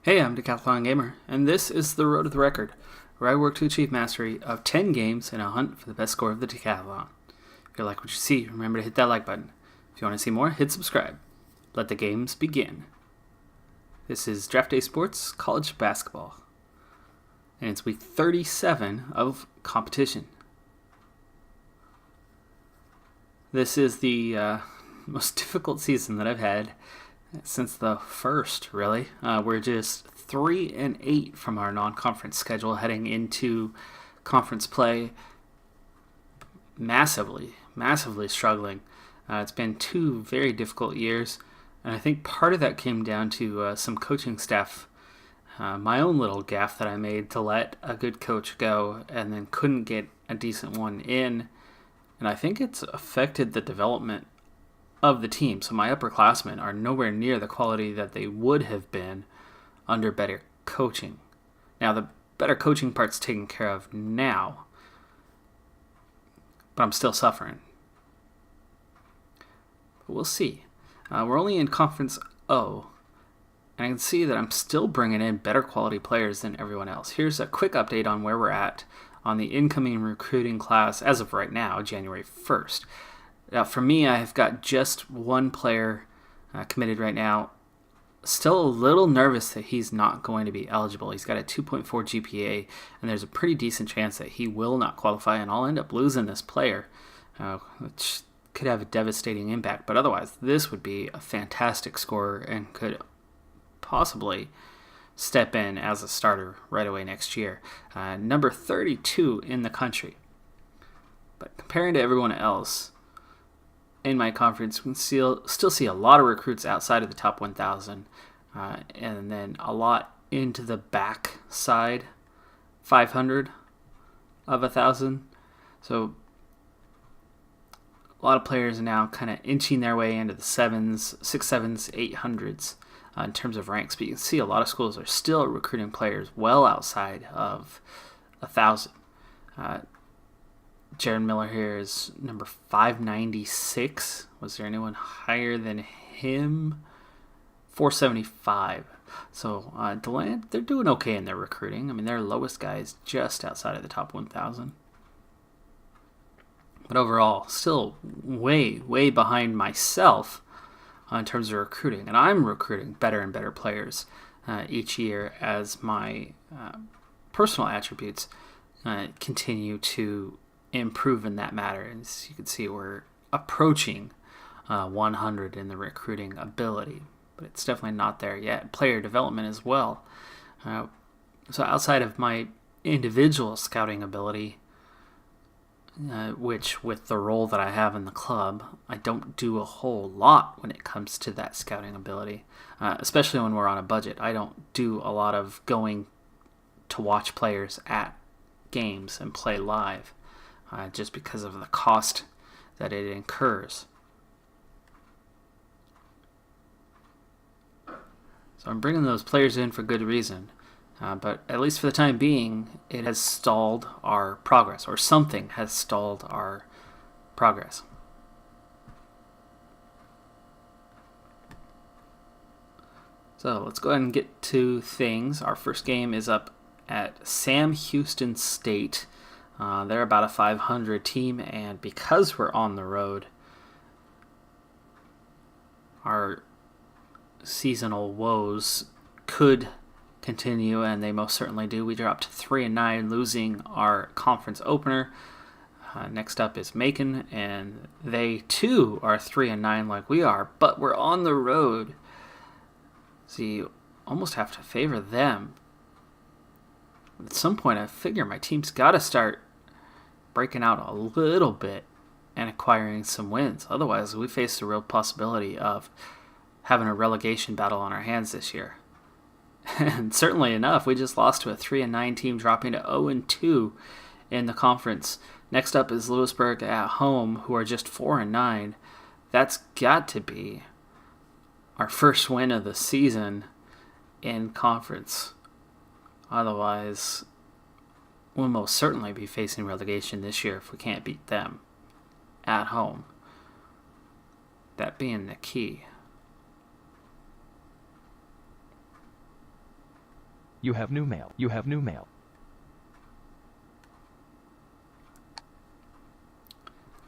Hey, I'm Decathlon Gamer, and this is the Road to the Record, where I work to achieve mastery of 10 games in a hunt for the best score of the Decathlon. If you like what you see, remember to hit that like button. If you want to see more, hit subscribe. Let the games begin. This is Draft Day Sports College Basketball, and it's week 37 of competition. This is the most difficult season that I've had since the first, really. We're just 3-8 from our non-conference schedule heading into conference play. Massively struggling. It's been 2 very difficult years, and I think part of that came down to some coaching staff. My own little gaffe that I made to let a good coach go and then couldn't get a decent one in, and I think it's affected the development of the team. So my upperclassmen are nowhere near the quality that they would have been under better coaching. Now, the better coaching part's taken care of now, but I'm still suffering. But we'll see. We're only in Conference O, and I can see that I'm still bringing in better quality players than everyone else. Here's a quick update on where we're at on the incoming recruiting class as of right now, January 1st. Now, for me, I have got just one player committed right now. Still a little nervous that he's not going to be eligible. He's got a 2.4 GPA, and there's a pretty decent chance that he will not qualify, and I'll end up losing this player, which could have a devastating impact. But otherwise, this would be a fantastic scorer and could possibly step in as a starter right away next year. Number 32 in the country. But comparing to everyone else in my conference, we can still see a lot of recruits outside of the top 1,000, and then a lot into the back side, 500 of 1,000. So a lot of players are now kind of inching their way into the 7s, 6, 7s, 800s in terms of ranks. But you can see a lot of schools are still recruiting players well outside of 1,000. Jaron Miller here is number 596. Was there anyone higher than him? 475. So DeLand, they're doing okay in their recruiting. I mean, their lowest guy is just outside of the top 1,000. But overall, still way behind myself in terms of recruiting. And I'm recruiting better and better players each year as my personal attributes continue to improve in that matter. And as you can see, we're approaching 100 in the recruiting ability, but it's definitely not there yet. Player development as well. So outside of my individual scouting ability, which with the role that I have in the club, I don't do a whole lot when it comes to that scouting ability, especially when we're on a budget. I don't do a lot of going to watch players at games and play live. Just because of the cost that it incurs. So I'm bringing those players in for good reason, but at least for the time being, it has stalled our progress, or something has stalled our progress. So let's go ahead and get to things. Our first game is up at Sam Houston State. They're about a 500 team, and because we're on the road, our seasonal woes could continue, and they most certainly do. We dropped 3-9, losing our conference opener. Next up is Macon, and they too are 3-9 like we are, but we're on the road. So you almost have to favor them. At some point, I figure my team's got to start breaking out a little bit and acquiring some wins. Otherwise, we face the real possibility of having a relegation battle on our hands this year. And certainly enough, we just lost to a 3-9 team, dropping to 0-2 in the conference. Next up is Lewisburg at home, who are just 4-9. That's got to be our first win of the season in conference. Otherwise, we'll most certainly be facing relegation this year if we can't beat them at home. That being the key. You have new mail. You have new mail.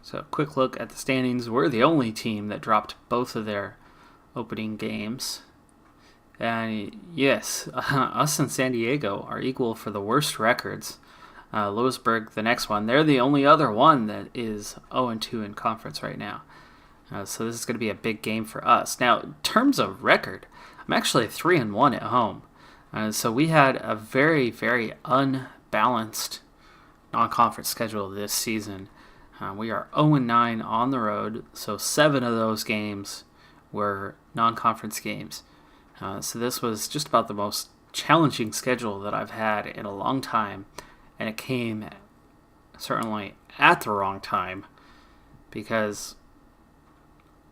So, quick look at the standings. We're the only team that dropped both of their opening games. And yes, us and San Diego are equal for the worst records. Lewisburg, the next one, they're the only other one that is 0-2 in conference right now. So this is going to be a big game for us. Now, in terms of record, I'm actually 3-1 at home. So we had a very, very unbalanced non-conference schedule this season. We are 0-9 on the road, so 7 of those games were non-conference games. So this was just about the most challenging schedule that I've had in a long time, and it came certainly at the wrong time because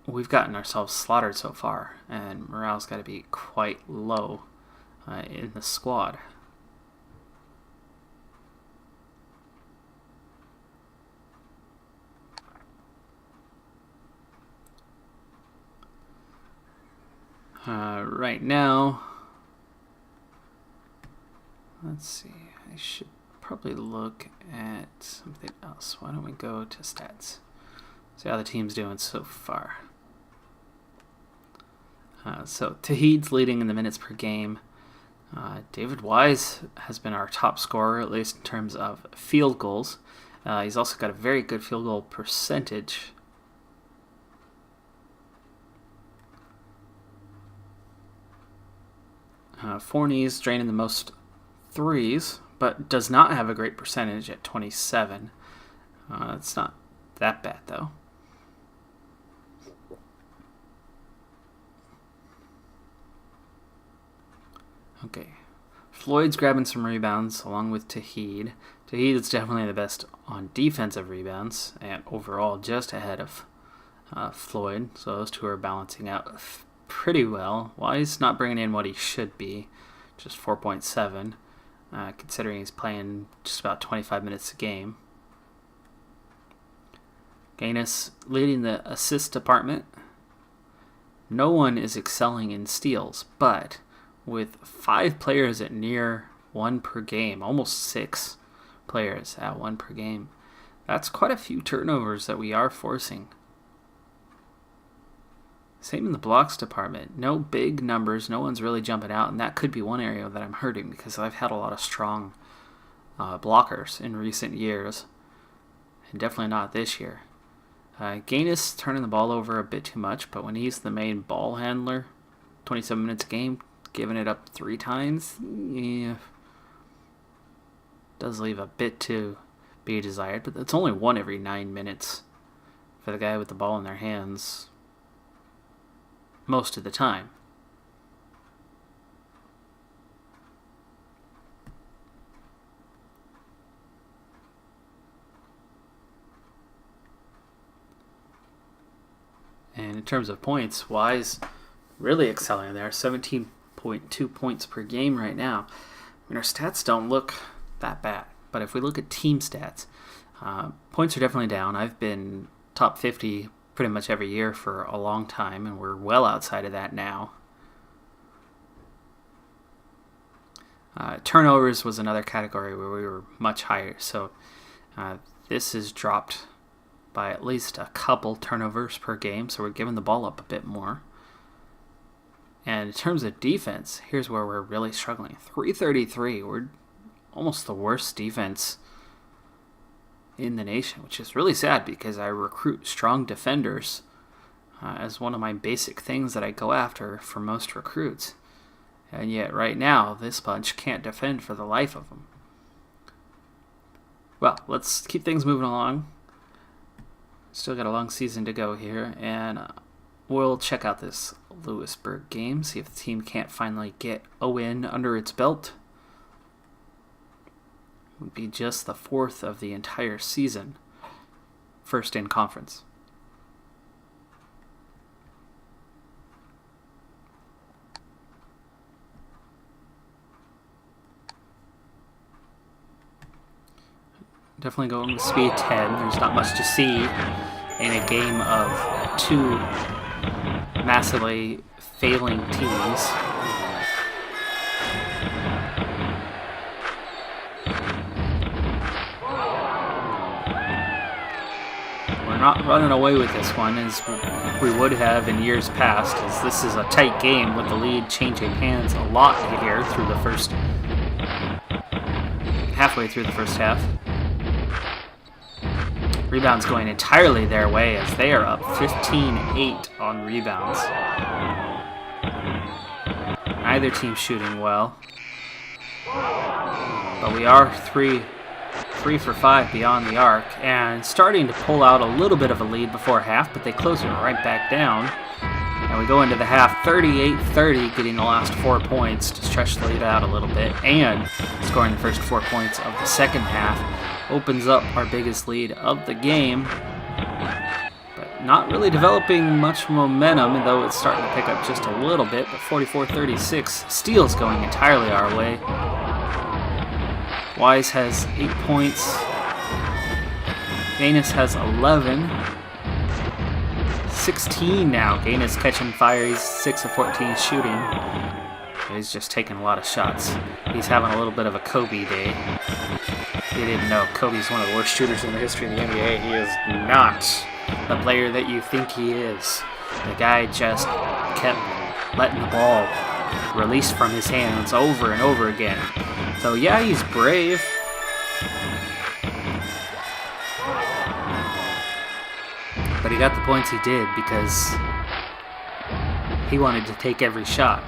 we've gotten ourselves slaughtered so far, and morale's got to be quite low in the squad. Right now, let's see, I should probably look at something else. Why don't we go to stats? See how the team's doing so far. So Tahid's leading in the minutes per game. David Wise has been our top scorer, at least in terms of field goals. He's also got a very good field goal percentage. Forney's draining the most threes, but does not have a great percentage at 27. It's not that bad, though. Okay. Floyd's grabbing some rebounds along with Tahid. Tahid is definitely the best on defensive rebounds and overall just ahead of Floyd. So those two are balancing out pretty well. Wise not bringing in what he should be, just 4.7, considering he's playing just about 25 minutes a game. Gaines leading the assist department. No one is excelling in steals, but with 5 players at near 1 per game, almost 6 players at 1 per game, that's quite a few turnovers that we are forcing. Same in the blocks department. No big numbers. No one's really jumping out, and that could be one area that I'm hurting because I've had a lot of strong blockers in recent years, and definitely not this year. Gaines turning the ball over a bit too much, but when he's the main ball handler, 27 minutes a game, giving it up 3 times, does leave a bit to be desired, but it's only 1 every 9 minutes for the guy with the ball in their hands most of the time. And in terms of points, Wise really excelling there, 17.2 points per game right now. I mean, our stats don't look that bad, but if we look at team stats, points are definitely down. I've been top 50 pretty much every year for a long time, and we're well outside of that now. Turnovers was another category where we were much higher, so this is dropped by at least a couple turnovers per game, so we're giving the ball up a bit more. And in terms of defense, here's where we're really struggling. 333, we're almost the worst defense in the nation, which is really sad because I recruit strong defenders as one of my basic things that I go after for most recruits. And yet right now, this bunch can't defend for the life of them. Well, let's keep things moving along. Still got a long season to go here, and we'll check out this Lewisburg game, see if the team can't finally get a win under its belt. It would be just the 4th of the entire season, first in conference. Definitely going with speed 10. There's not much to see in a game of 2 massively failing teams. not running away with this one as we would have in years past, as this is a tight game with the lead changing hands a lot here through the halfway through the first half. Rebounds going entirely their way as they are up 15-8 on rebounds. Neither team shooting well, but we are three for 5 beyond the arc and starting to pull out a little bit of a lead before half, but they close it right back down. And we go into the half 38-30, getting the last 4 points to stretch the lead out a little bit, and scoring the first 4 points of the second half opens up our biggest lead of the game. But not really developing much momentum, though it's starting to pick up just a little bit. But 44-36, steals going entirely our way. Wise has 8 points. Gaines has 11. 16 now. Gaines catching fire. He's 6 of 14 shooting. He's just taking a lot of shots. He's having a little bit of a Kobe day. If you didn't know, Kobe's one of the worst shooters in the history of the NBA. He is not the player that you think he is. The guy just kept letting the ball release from his hands over and over again. So yeah, he's brave. But he got the points he did because he wanted to take every shot.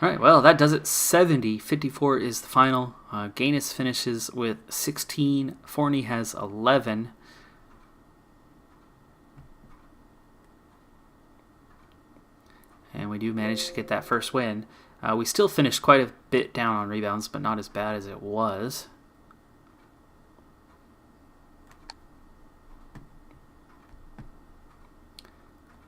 Alright, well, that does it. 70-54 is the final. Gaines finishes with 16. Forney has 11. And we do manage to get that first win. We still finished quite a bit down on rebounds, but not as bad as it was.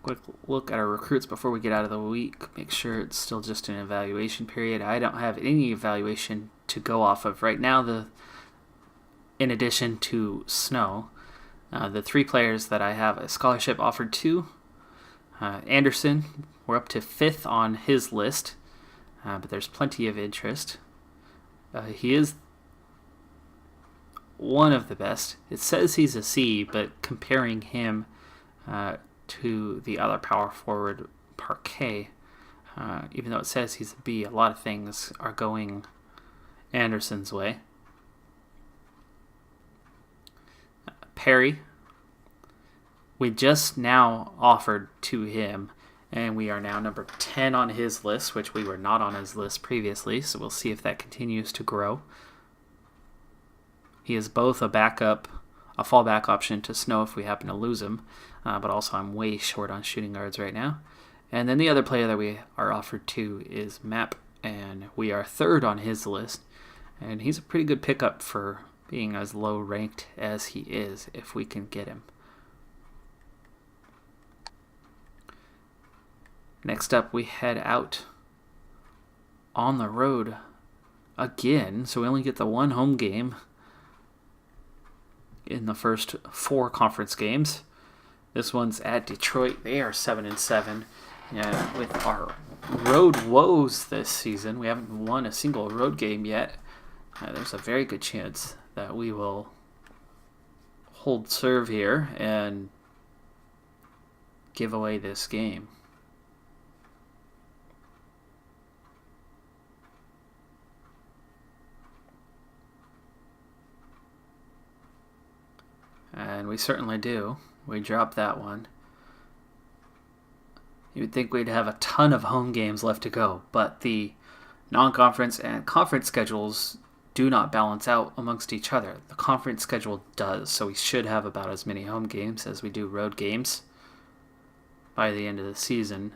Quick look at our recruits before we get out of the week. Make sure it's still just an evaluation period. I don't have any evaluation to go off of right now. In addition to Snow, the 3 players that I have a scholarship offered to. Anderson, we're up to 5th on his list, but there's plenty of interest. He is one of the best. It says he's a C, but comparing him to the other power forward, Parquet, even though it says he's a B, a lot of things are going Anderson's way. Perry, we just now offered to him, and we are now number 10 on his list, which we were not on his list previously, so we'll see if that continues to grow. He is both a fallback option to Snow if we happen to lose him, but also I'm way short on shooting guards right now. And then the other player that we are offered to is Map, and we are 3rd on his list, and he's a pretty good pickup for being as low ranked as he is if we can get him. Next up, we head out on the road again, so we only get the 1 home game in the first 4 conference games. This one's at Detroit. They are 7-7. With our road woes this season, we haven't won a single road game yet. There's a very good chance that we will hold serve here and give away this game. And we certainly do. We dropped that one. You would think we'd have a ton of home games left to go, but the non-conference and conference schedules do not balance out amongst each other. The conference schedule does, so we should have about as many home games as we do road games by the end of the season.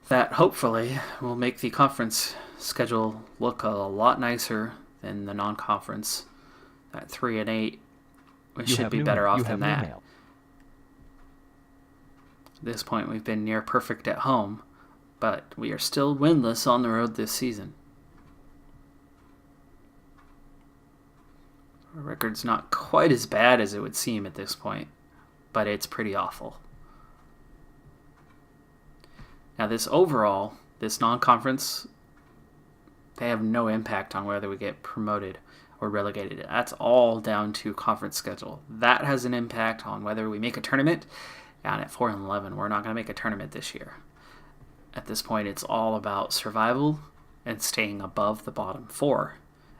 That hopefully will make the conference schedule look a lot nicer than the non-conference. At 3-8, we should be better off than that. At this point, we've been near perfect at home, but we are still winless on the road this season. Our record's not quite as bad as it would seem at this point, but it's pretty awful. Now this non-conference, they have no impact on whether we get promoted or relegated. That's all down to conference schedule. That has an impact on whether we make a tournament. And at 4-11, we're not going to make a tournament this year. At this point, it's all about survival and staying above the bottom 4.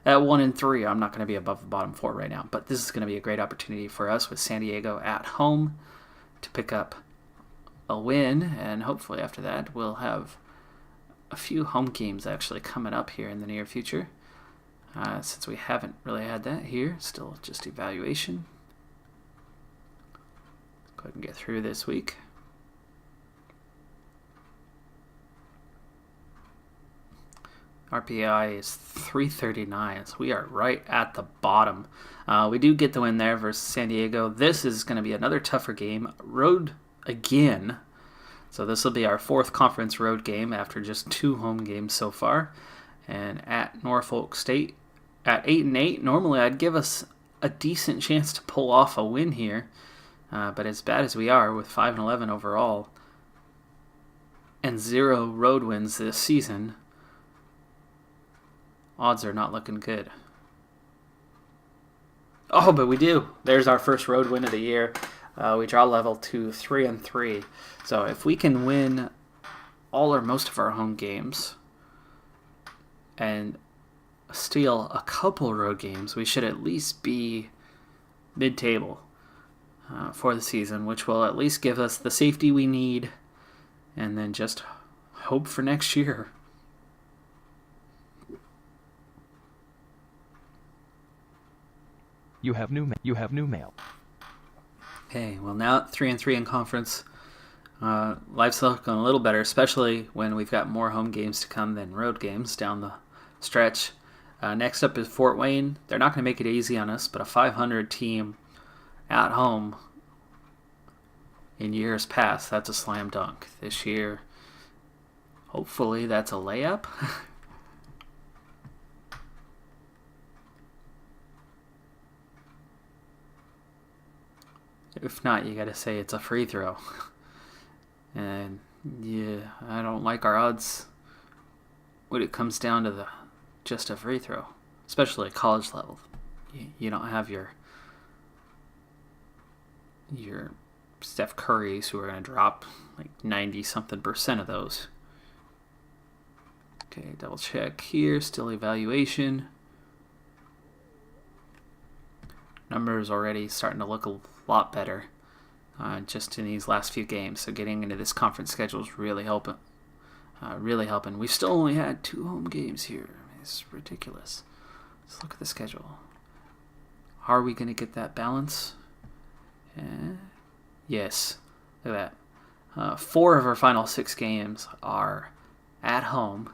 At 1-3, I'm not going to be above the bottom 4 right now, but this is going to be a great opportunity for us with San Diego at home to pick up a win, and hopefully after that we'll have a few home games actually coming up here in the near future. Since we haven't really had that here, still just evaluation. Go ahead and get through this week. RPI is 339, so we are right at the bottom. We do get the win there versus San Diego. This is going to be another tougher game. Road again. So this will be our 4th conference road game after just 2 home games so far. And at Norfolk State, at 8-8, normally I'd give us a decent chance to pull off a win here. But as bad as we are with 5-11 overall and 0 road wins this season, odds are not looking good. Oh, but we do. There's our first road win of the year. We draw level to 3-3. So if we can win all or most of our home games and steal a couple road games, we should at least be mid-table for the season, which will at least give us the safety we need, and then just hope for next year. You have new mail. Okay, well now at 3-3 in conference, life's looking a little better, especially when we've got more home games to come than road games down the stretch. Next up is Fort Wayne. They're not going to make it easy on us, but a 500 team at home in years past, that's a slam dunk. This year, hopefully that's a layup. If not, you got to say it's a free throw. And yeah, I don't like our odds when it comes down to just a free throw, especially at college level. You don't have your Steph Currys who are going to drop like 90-something% of those. Okay, double check here. Still evaluation. Numbers already starting to look a lot better just in these last few games. So getting into this conference schedule is really helping. We've still only had 2 home games here. It's ridiculous. Let's look at the schedule. Are we going to get that balance? Yes. Look at that. 4 of our final 6 games are at home.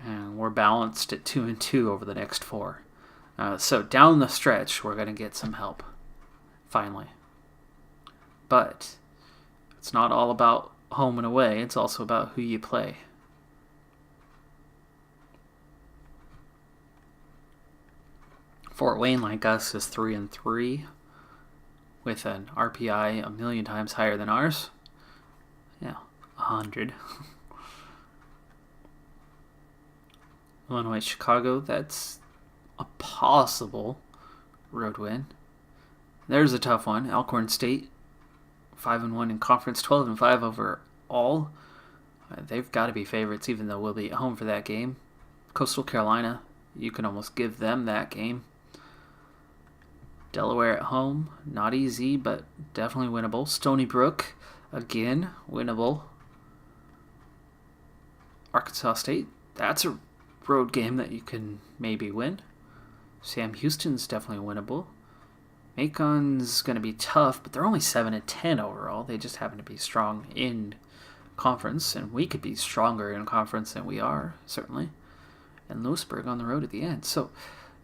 And we're balanced at 2-2 over the next 4. So down the stretch, we're going to get some help. Finally. But it's not all about home and away. It's also about who you play. Fort Wayne, like us, is 3-3 with an RPI a million times higher than ours. Yeah, 100. Illinois, Chicago, that's a possible road win. There's a tough one. Alcorn State, 5-1 in conference, 12-5 overall. They've got to be favorites, even though we'll be at home for that game. Coastal Carolina, you can almost give them that game. Delaware at home, not easy, but definitely winnable. Stony Brook, again, winnable. Arkansas State, that's a road game that you can maybe win. Sam Houston's definitely winnable. Macon's going to be tough, but they're only 7-10 overall. They just happen to be strong in conference, and we could be stronger in conference than we are, certainly. And Lewisburg on the road at the end. So,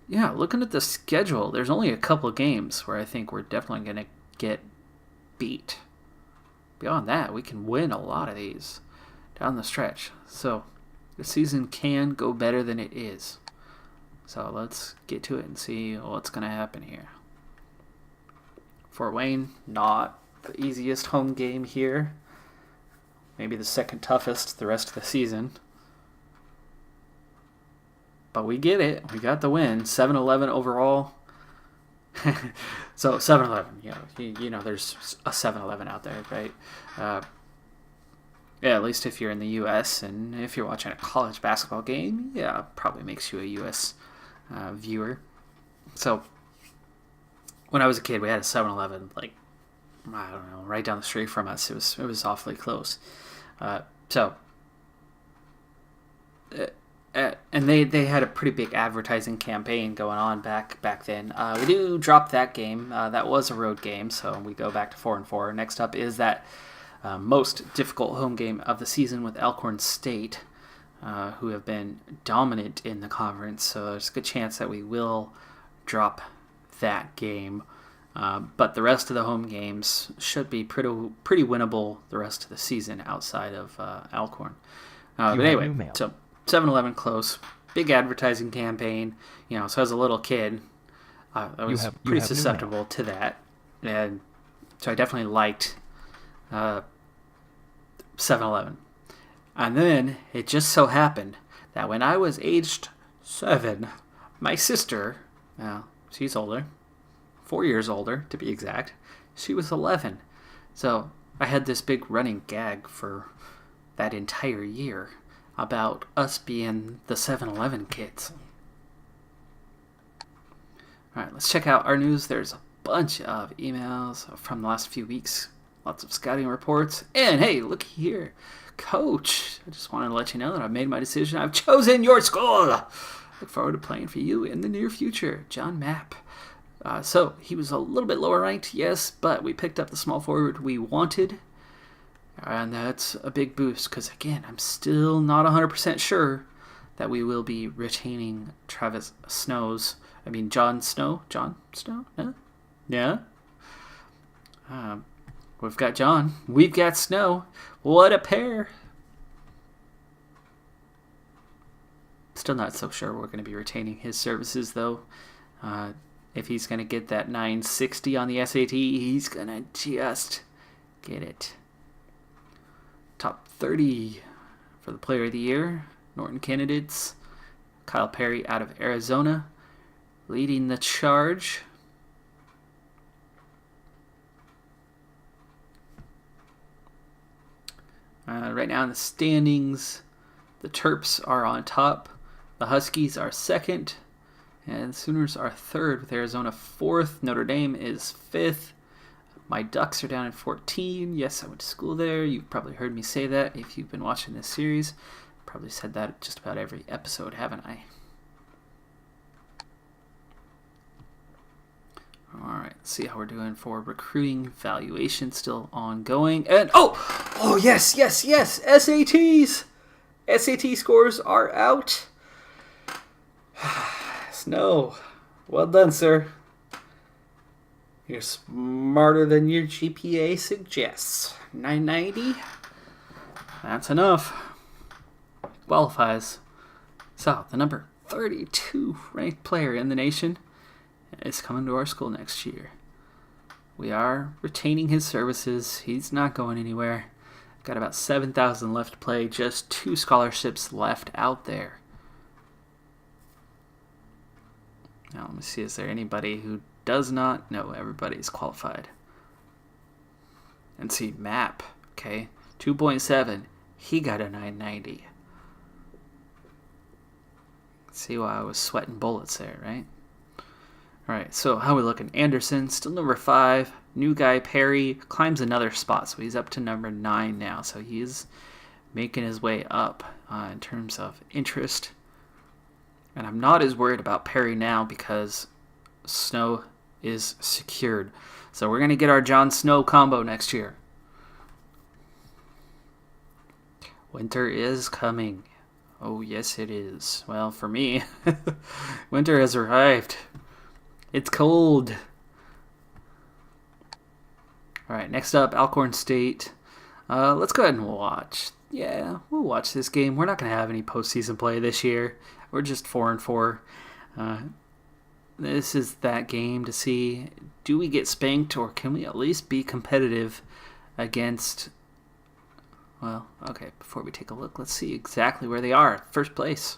yeah, looking at the schedule, there's only a couple of games where I think we're definitely going to get beat. Beyond that, we can win a lot of these down the stretch. So, the season can go better than it is. So, let's get to it and see what's going to happen here. Fort Wayne, not the easiest home game here. Maybe the second toughest the rest of the season. but we get it. We got the win. 7-11 overall. So 7-Eleven, you know, there's a 7-Eleven out there, right? Yeah, at least if you're in the U.S. and if you're watching a college basketball game, yeah, it probably makes you a U.S. Viewer. So when I was a kid, we had a 7-Eleven, like, I don't know, right down the street from us. It was awfully close. And they had a pretty big advertising campaign going on back then. We do drop that game. That was a road game, so we go back to 4-4. Next up is that most difficult home game of the season with Alcorn State, who have been dominant in the conference. So there's a good chance that we will drop that game. But the rest of the home games should be pretty winnable the rest of the season outside of Alcorn. But anyway, so 7-Eleven close, big advertising campaign. You know, so as a little kid, I was pretty susceptible to that, and so I definitely liked 7-Eleven. And then it just so happened that when I was aged 7, my sister, she's older, 4 years older to be exact, she was 11. So I had this big running gag for that entire year about us being the 7-Eleven kids. All right, let's check out our news. There's a bunch of emails from the last few weeks, lots of scouting reports, and hey, look here, Coach, I just wanted to let you know that I've made my decision. I've chosen your school. Look forward to playing for you in the near future. John Mapp. So he was a little bit lower ranked, yes, but we picked up the small forward we wanted. And that's a big boost because, again, I'm still not 100% sure that we will be retaining John Snow? John Snow? Yeah? We've got John. We've got Snow. What a pair. Still not so sure we're going to be retaining his services, though. If he's going to get that 960 on the SAT, he's going to just get it. Top 30 for the Player of the Year. Norton candidates. Kyle Perry out of Arizona leading the charge. Right now in the standings, the Terps are on top. The Huskies are second. And the Sooners are third with Arizona fourth. Notre Dame is fifth. My Ducks are down at 14. Yes, I went to school there. You've probably heard me say that if you've been watching this series. Probably said that just about every episode, haven't I? Alright, let's see how we're doing for recruiting. Evaluation still ongoing. And, oh, yes. SATs! SAT scores are out. Snow. Well done, sir. You're smarter than your GPA suggests. 990? That's enough. Qualifies. So, the number 32 ranked player in the nation is coming to our school next year. We are retaining his services. He's not going anywhere. Got about 7,000 left to play. Just 2 scholarships left out there. Now, let me see. Is there anybody who does not? No, everybody's qualified. And see, Map. Okay. 2.7. He got a 990. See why I was sweating bullets there, right? Alright, so how are we looking? Anderson, still number 5. New guy, Perry, climbs another spot, so he's up to number 9 now. So he's making his way up in terms of interest. And I'm not as worried about Perry now because Snow is secured. So we're going to get our Jon Snow combo next year. Winter is coming. Oh, yes, it is. Well, for me, winter has arrived. It's cold. All right, next up, Alcorn State. Let's go ahead and watch. Yeah, we'll watch this game. We're not going to have any postseason play this year. We're just 4-4. This is that game to see, do we get spanked or can we at least be competitive against... Well, okay, before we take a look, let's see exactly where they are. First place.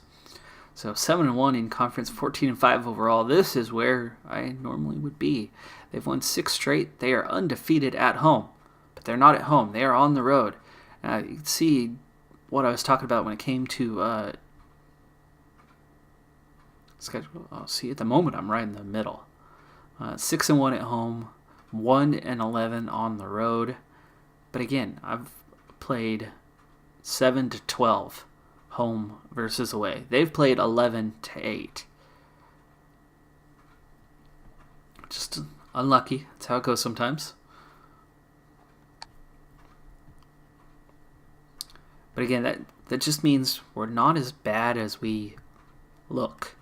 So 7-1 in conference, 14-5 overall. This is where I normally would be. They've won 6 straight. They are undefeated at home, but they're not at home. They are on the road. You can see what I was talking about when it came to schedule. Oh, see, at the moment I'm right in the middle. 6-1 at home, 1-11 on the road. But again, I've played 7-12 home versus away. They've played 11-8. Just unlucky. That's how it goes sometimes. But again, that just means we're not as bad as we look.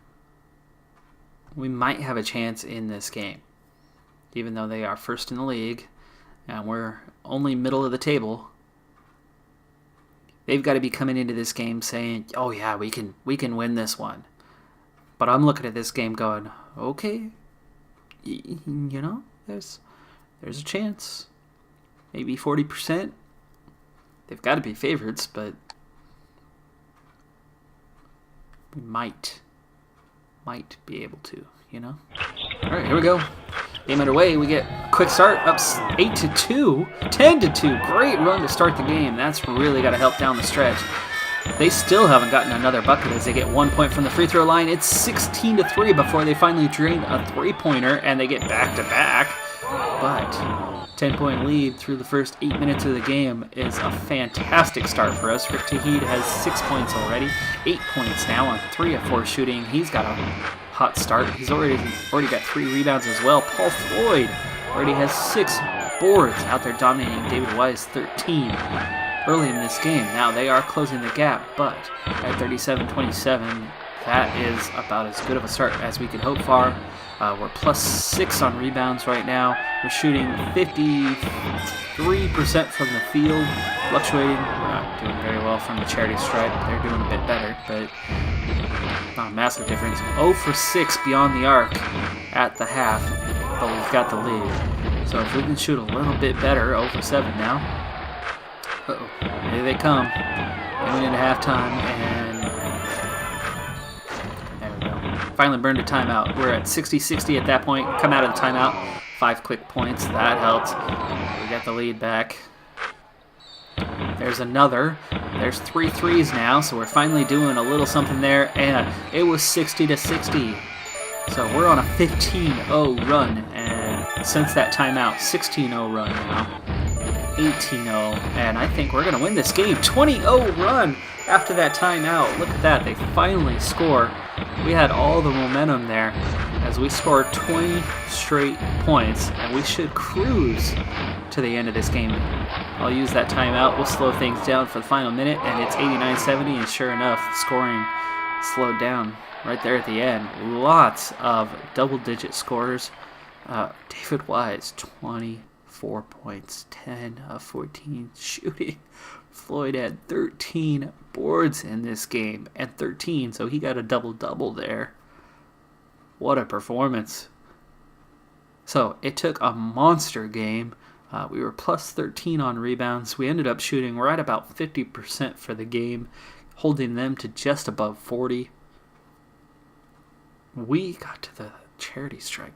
We might have a chance in this game, even though they are first in the league and we're only middle of the table. They've got to be coming into this game saying, "Oh yeah, we can win this one." But I'm looking at this game going, "Okay, there's a chance, maybe 40%." They've got to be favorites, but we might be able to, All right, here we go. Game underway. We get a quick start, up 8-2, 10-2. Great run to start the game. That's really got to help down the stretch. They still haven't gotten another bucket as they get 1 point from the free throw line. It's 16-3 before they finally drain a three-pointer and they get back-to-back. But 10-point lead through the first 8 minutes of the game is a fantastic start for us. Rick Tahid has 6 points already, 8 points now on 3 of 4 shooting. He's got a hot start. He's already got 3 rebounds as well. Paul Floyd already has 6 boards out there dominating David Wise 13 early in this game. Now they are closing the gap, but at 37-27, that is about as good of a start as we could hope for. We're +6 on rebounds right now. We're shooting 53% from the field, fluctuating. We're not doing very well from the charity stripe. They're doing a bit better, but not a massive difference. 0 for 6 beyond the arc at the half, but we've got the lead. So if we can shoot a little bit better, 0 for 7 now. Uh-oh, here they come. They went into halftime, and there we go. Finally burned a timeout. We're at 60-60 at that point. Come out of the timeout. 5 quick points. That helped. We got the lead back. There's another. There's 3 threes now, so we're finally doing a little something there, and it was 60-60. So we're on a 15-0 run, and since that timeout, 16-0 run now. 18-0, and I think we're going to win this game. 20-0 run after that timeout. Look at that. They finally score. We had all the momentum there as we scored 20 straight points, and we should cruise to the end of this game. I'll use that timeout. We'll slow things down for the final minute, and it's 89-70, and sure enough, the scoring slowed down right there at the end. Lots of double-digit scores. David Wise, 24 points, 10 of 14 shooting. Floyd had 13 boards in this game, and 13, so he got a double-double there. What a performance. So it took a monster game. We were +13 on rebounds. We ended up shooting right about 50% for the game, holding them to just above 40. We got to the charity stripe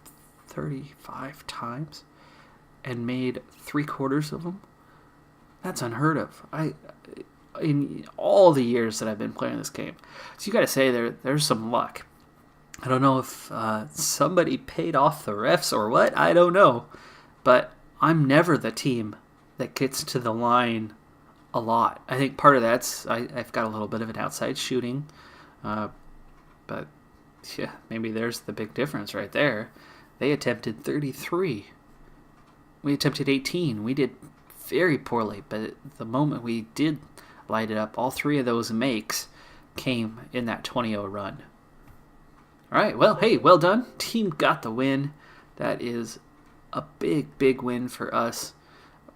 35 times and made 3/4 of them. That's unheard of. In all the years that I've been playing this game. So you got to say there's some luck. I don't know if somebody paid off the refs or what. I don't know. But I'm never the team that gets to the line a lot. I think part of that's I've got a little bit of an outside shooting. But yeah, maybe there's the big difference right there. They attempted 33. We attempted 18. We did very poorly, but the moment we did light it up, all 3 of those makes came in that 20-0 run. All right, well, hey, well done. Team got the win. That is a big, big win for us.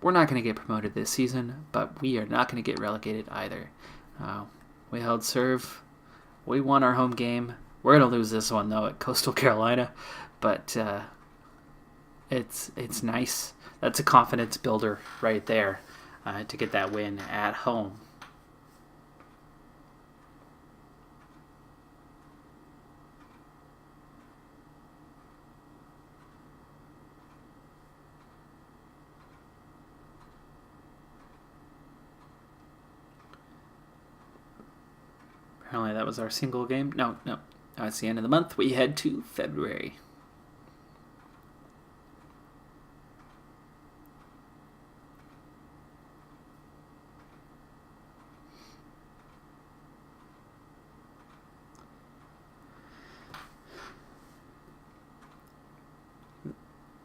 We're not going to get promoted this season, but we are not going to get relegated either. We held serve. We won our home game. We're going to lose this one, though, at Coastal Carolina, but it's nice. That's a confidence builder right there to get that win at home. Apparently that was our single game. No. It's the end of the month. We head to February.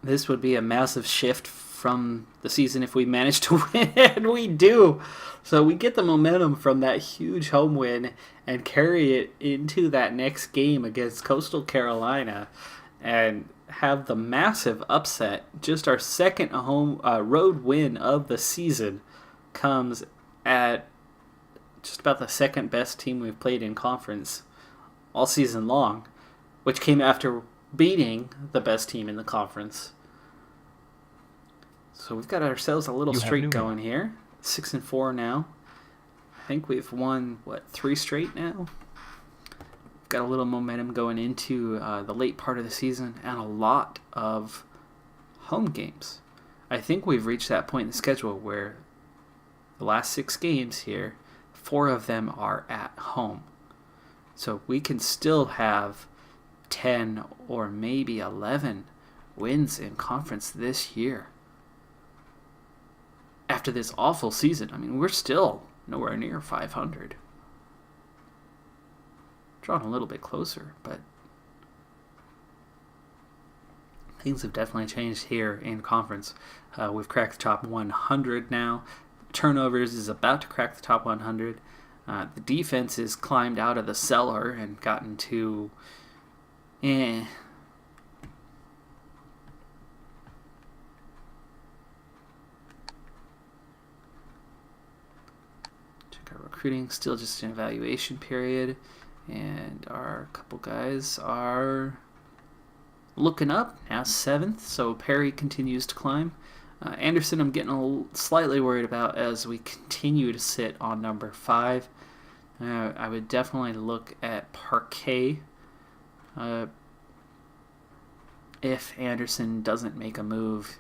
This would be a massive shift from the season if we manage to win, and we do. So we get the momentum from that huge home win and carry it into that next game against Coastal Carolina and have the massive upset. Just our second road win of the season comes at just about the second best team we've played in conference all season long, which came after beating the best team in the conference. So we've got ourselves a little streak going here. 6-4 now. I think we've won, 3 straight now? We've got a little momentum going into the late part of the season and a lot of home games. I think we've reached that point in the schedule where the last 6 games here, 4 of them are at home. So we can still have 10 or maybe 11 wins in conference this year. After this awful season, I mean, we're still nowhere near 500. Drawn a little bit closer, but things have definitely changed here in conference. We've cracked the top 100 now. Turnovers is about to crack the top 100. The defense has climbed out of the cellar and gotten to recruiting, still just an evaluation period, and our couple guys are looking up, now 7th, so Perry continues to climb. Anderson I'm getting slightly worried about as we continue to sit on number 5. I would definitely look at Parquet if Anderson doesn't make a move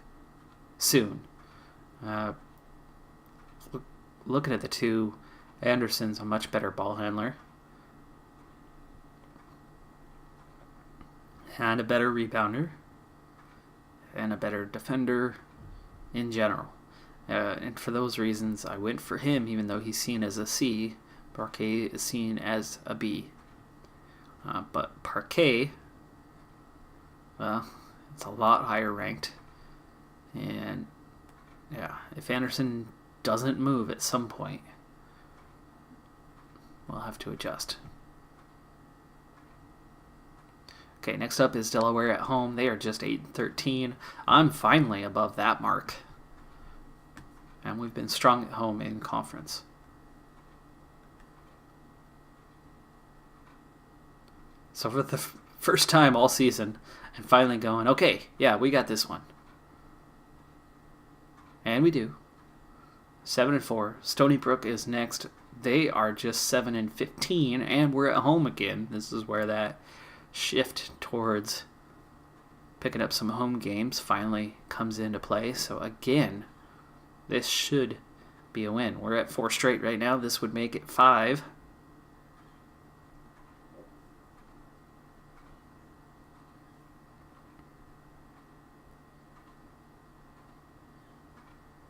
soon. Looking at the two, Anderson's a much better ball handler and a better rebounder and a better defender in general. And for those reasons, I went for him, even though he's seen as a C. Parquet is seen as a B. But Parquet, well, it's a lot higher ranked. And yeah, if Anderson doesn't move at some point, we'll have to adjust. Okay, next up is Delaware at home. They are just 8-13. I'm finally above that mark. And we've been strong at home in conference. So for the first time all season, I'm finally going, okay, yeah, we got this one. And we do. 7-4. Stony Brook is next. They are just 7-15, and we're at home again. This is where that shift towards picking up some home games finally comes into play. So again, this should be a win. We're at 4 straight right now. This would make it 5.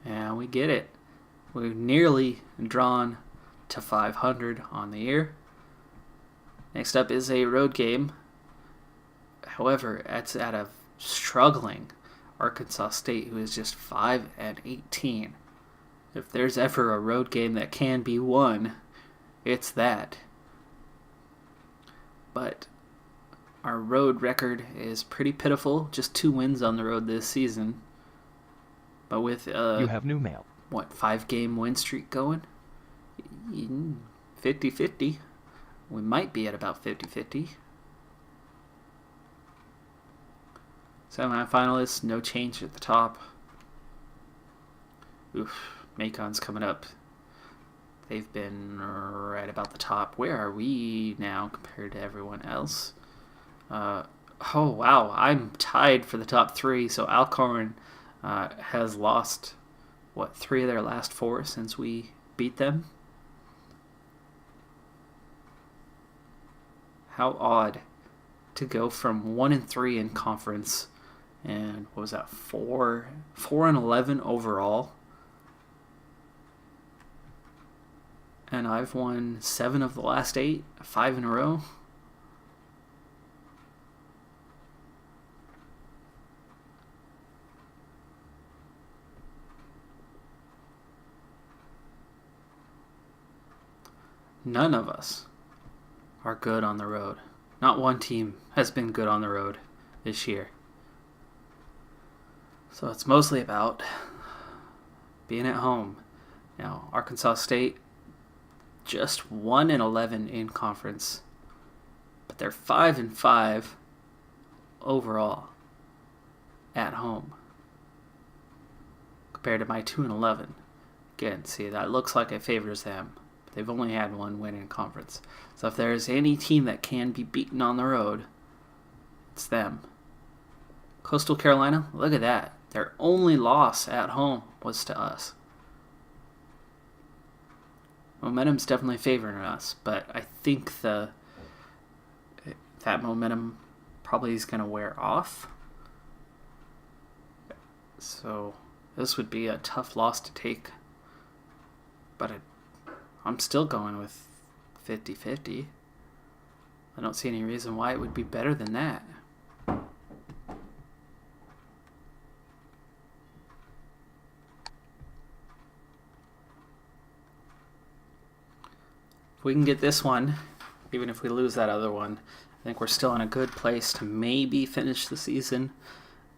And we get it. We've nearly drawn to 500 on the year. Next up is a road game. However, it's at a struggling Arkansas State, who is just 5-18. If there's ever a road game that can be won, it's that. But our road record is pretty pitiful. Just 2 wins on the road this season. But with you have new mail. 5-game win streak going? 50-50. We might be at about 50-50. Semi-finalists, no change at the top. Oof, Macon's coming up. They've been right about the top. Where are we now compared to everyone else? Oh, wow, I'm tied for the top 3. So Alcorn has lost, 3 of their last 4 since we beat them? How odd to go from 1-3 in conference and what was that, 4-11 overall. And I've won 7 of the last 8, 5 in a row. None of us are good on the road. Not one team has been good on the road this year. So it's mostly about being at home. Now, Arkansas State just 1-11 in conference, but they're 5-5 overall at home compared to my 2-11. Again, see, that looks like it favors them. They've only had one win in conference. So if there's any team that can be beaten on the road, it's them. Coastal Carolina, look at that. Their only loss at home was to us. Momentum's definitely favoring us, but I think that momentum probably is going to wear off. So this would be a tough loss to take, but I'm still going with 50-50. I don't see any reason why it would be better than that. If we can get this one, even if we lose that other one, I think we're still in a good place to maybe finish the season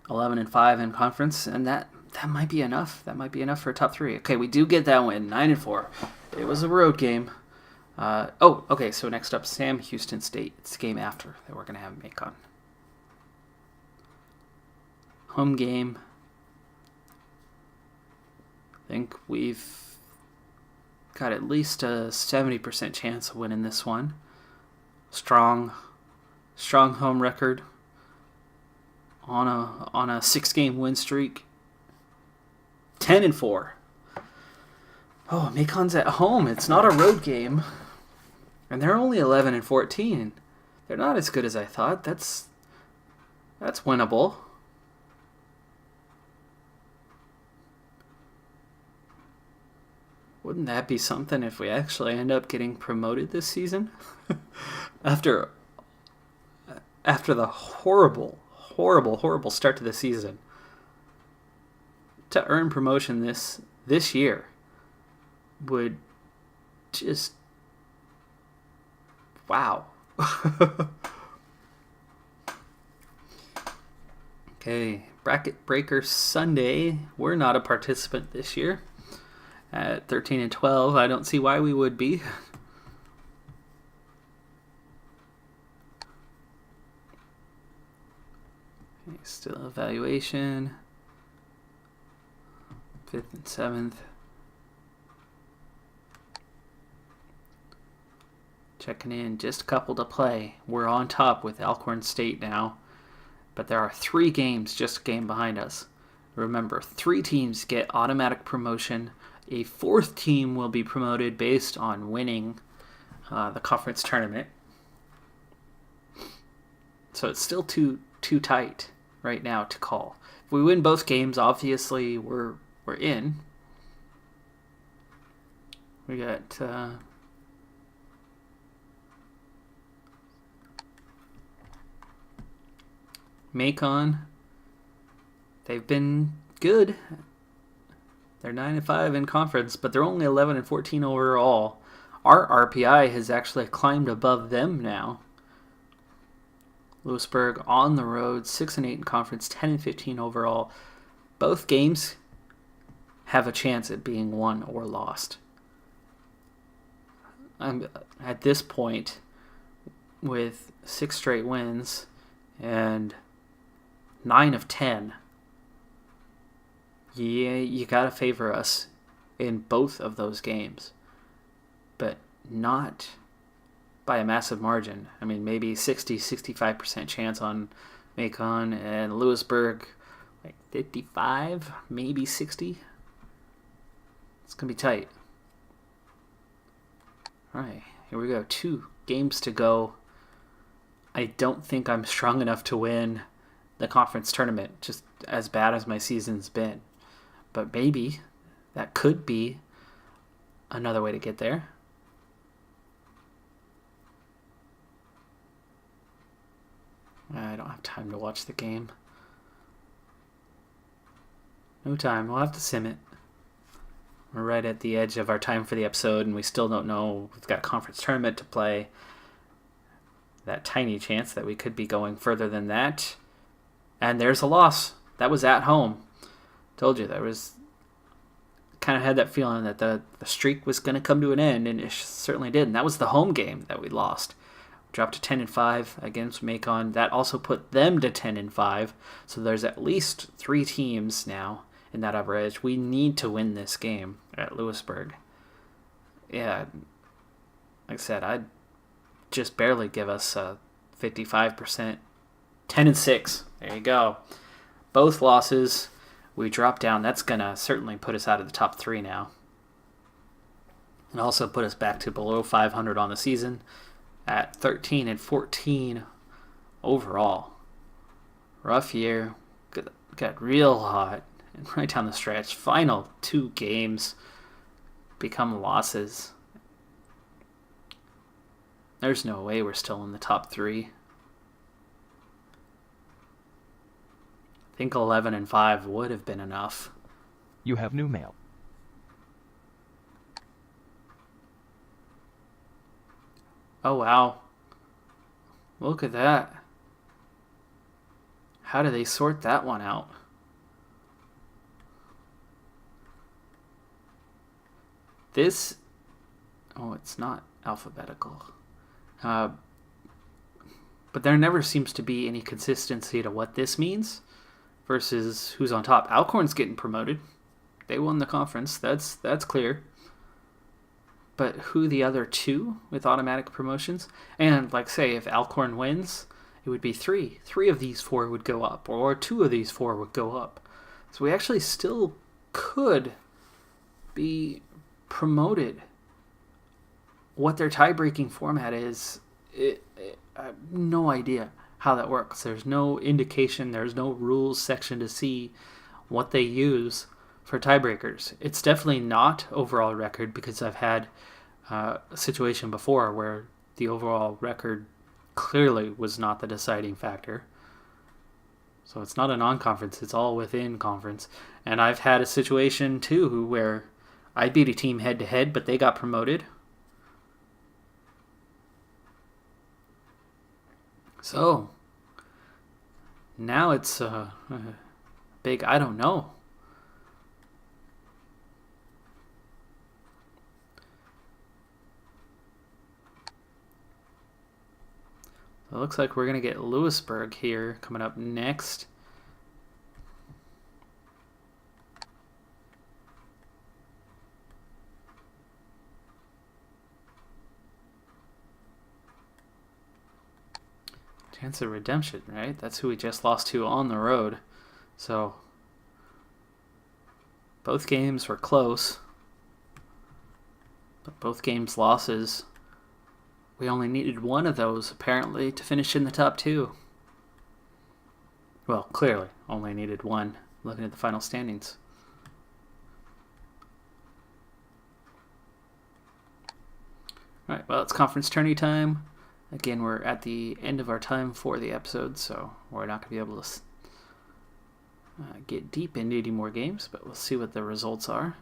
11-5 in conference, and that might be enough. That might be enough for a top 3. Okay, we do get that win, 9-4. It was a road game. Okay, so next up, Sam Houston State. It's the game after that we're going to have Macon. Home game. I think we've got at least a 70% chance of winning this one. Strong home record on a 6-game win streak. 10-4. Oh, Macon's at home. It's not a road game. And they're only 11-14. They're not as good as I thought. That's winnable. Wouldn't that be something if we actually end up getting promoted this season? After the horrible start to the season. To earn promotion this year would just wow. Okay, bracket breaker Sunday. We're not a participant this year. At 13-12, I don't see why we would be. Okay, still evaluation. 5th and 7th. Checking in, just a couple to play. We're on top with Alcorn State now, but there are 3 games just a game behind us. Remember, 3 teams get automatic promotion. A 4th team will be promoted based on winning the conference tournament. So it's still too tight right now to call. If we win both games, obviously we're in. We got Macon. They've been good. They're 9-5 in conference, but they're only 11-14 overall. Our RPI has actually climbed above them now. Lewisburg on the road, 6-8 in conference, 10-15 overall. Both games have a chance at being won or lost. I'm at this point with 6 straight wins and 9 of 10. Yeah, you gotta favor us in both of those games, but not by a massive margin. I mean, maybe 60-65% chance on Macon, and Lewisburg, like 55, maybe 60. It's gonna be tight. All right, here we go. 2 games to go I don't think I'm strong enough to win the conference tournament, just as bad as my season's been. But maybe that could be another way to get there. I don't have time to watch the game. No time. We'll have to sim it. We're right at the edge of our time for the episode, and we still don't know. We've got a conference tournament to play. That tiny chance that we could be going further than that. And there's a loss. That was at home. Told you, there was... kind of had that feeling that the streak was going to come to an end, and it certainly did. And that was the home game that we lost. Dropped to 10-5 against Macon. That also put them to 10-5. So there's at least 3 teams now in that upper edge. We need to win this game at Lewisburg. Yeah, like I said, I'd just barely give us a 55%. 10-6. There you go. Both losses. We drop down. That's going to certainly put us out of the top 3 now. And also put us back to below 500 on the season at 13-14 overall. Rough year. Got real hot. And right down the stretch, final 2 games become losses. There's no way we're still in the top 3. I think 11-5 would have been enough. You have new mail. Oh, wow. Look at that. How do they sort that one out? This... oh, it's not alphabetical. But there never seems to be any consistency to what this means versus who's on top. Alcorn's getting promoted. They won the conference. That's clear. But who the other 2 with automatic promotions? And, like, say, if Alcorn wins, it would be 3. 3 of these 4 would go up, or 2 of these 4 would go up. So we actually still could be promoted. What their tie-breaking format is, I have no idea how that works. There's no indication, there's no rules section to see what they use for tiebreakers. It's definitely not overall record, because I've had a situation before where the overall record clearly was not the deciding factor. So it's not a non-conference, it's all within conference. And I've had a situation too where I beat a team head-to-head, but they got promoted. So, now it's a big I don't know. It looks like we're going to get Lewisburg here coming up next. Chance of redemption, right? That's who we just lost to on the road. So, both games were close. But both games losses. We only needed one of those, apparently, to finish in the top 2. Well, clearly, only needed one, looking at the final standings. Alright, well, it's conference tourney time. Again, we're at the end of our time for the episode, so we're not going to be able to get deep into any more games, but we'll see what the results are.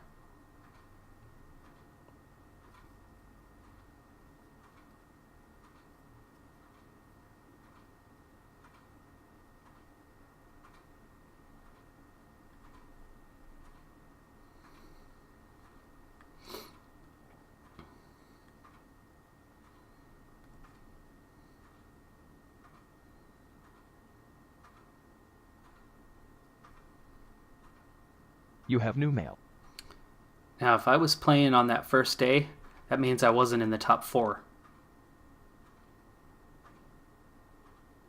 You have new mail. Now, if I was playing on that first day, that means I wasn't in the top 4.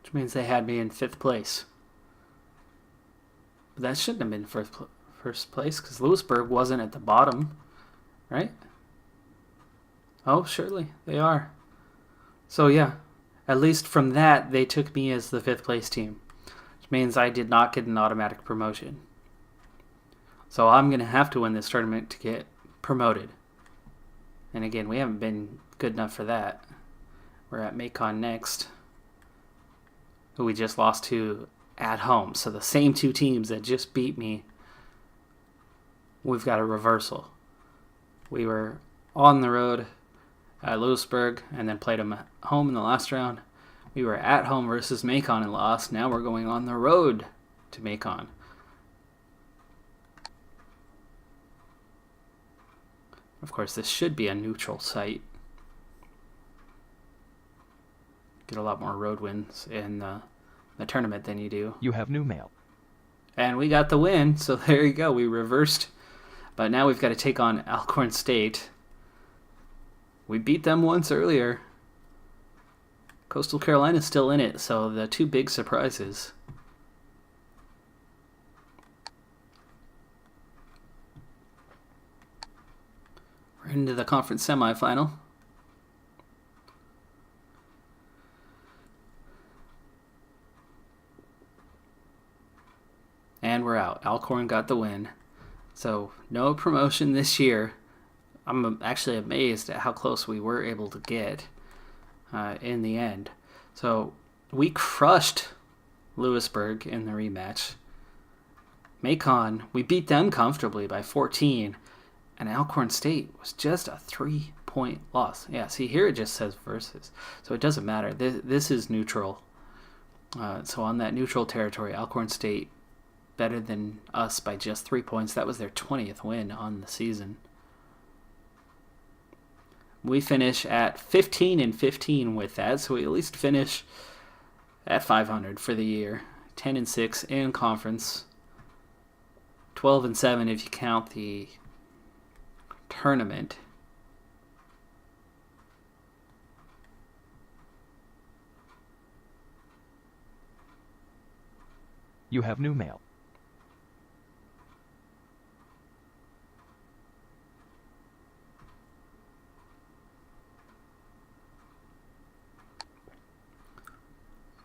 Which means they had me in 5th place. But that shouldn't have been first place, because Lewisburg wasn't at the bottom, right? Oh, surely they are. So yeah, At least from that, they took me as the 5th place team, which means I did not get an automatic promotion. So I'm going to have to win this tournament to get promoted. And again, we haven't been good enough for that. We're at Macon next, who we just lost to at home. So the same 2 teams that just beat me, we've got a reversal. We were on the road at Lewisburg and then played them at home in the last round. We were at home versus Macon and lost. Now we're going on the road to Macon. Of course, this should be a neutral site. Get a lot more road wins in the tournament than you do. You have new mail. And we got the win, so there you go. We reversed. But now we've got to take on Alcorn State. We beat them once earlier. Coastal Carolina's still in it, so the 2 big surprises. We're into the conference semifinal. And we're out. Alcorn got the win. So no promotion this year. I'm actually amazed at how close we were able to get in the end. So we crushed Lewisburg in the rematch. Macon, we beat them comfortably by 14. And Alcorn State was just a 3-point loss. Yeah, see, here it just says versus. So it doesn't matter. This is neutral. So on that neutral territory, Alcorn State better than us by just 3 points. That was their 20th win on the season. We finish at 15-15 with that, so we at least finish at 500 for the year. 10-6 in conference. 12-7 if you count the tournament. You have new mail.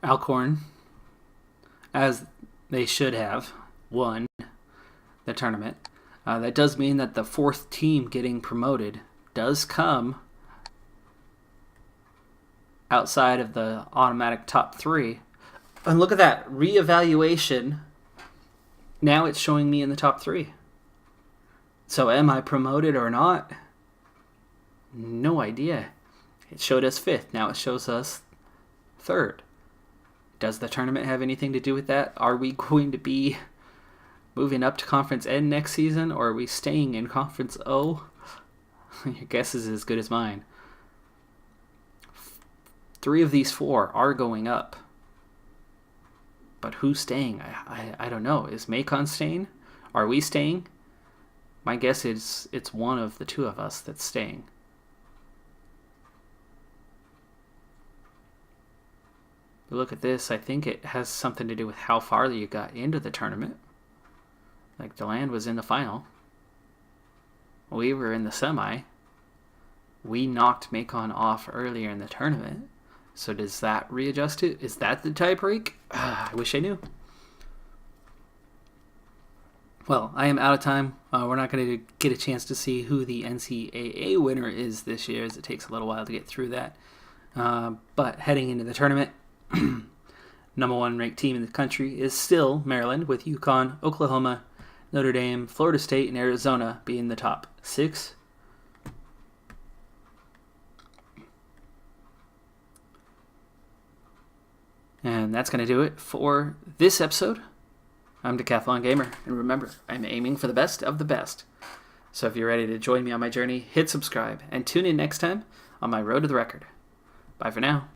Alcorn, as they should have, won the tournament. That does mean that the 4th team getting promoted does come outside of the automatic top 3. And look at that, reevaluation. Now it's showing me in the top 3. So am I promoted or not? No idea. It showed us 5th. Now it shows us 3rd. Does the tournament have anything to do with that? Are we going to be moving up to Conference N next season, or are we staying in Conference O? Your guess is as good as mine. 3 of these 4 are going up. But who's staying? I don't know. Is Macon staying? Are we staying? My guess is it's one of the 2 of us that's staying. You look at this, I think it has something to do with how far you got into the tournament. Like, DeLand was in the final. We were in the semi. We knocked Macon off earlier in the tournament. So does that readjust it? Is that the tie break? I wish I knew. Well, I am out of time. We're not going to get a chance to see who the NCAA winner is this year, as it takes a little while to get through that. But heading into the tournament, number 1 ranked team in the country is still Maryland, with UConn, Oklahoma, Notre Dame, Florida State, and Arizona being the top 6. And that's going to do it for this episode. I'm Decathlon Gamer, and remember, I'm aiming for the best of the best. So if you're ready to join me on my journey, hit subscribe, and tune in next time on my road to the record. Bye for now.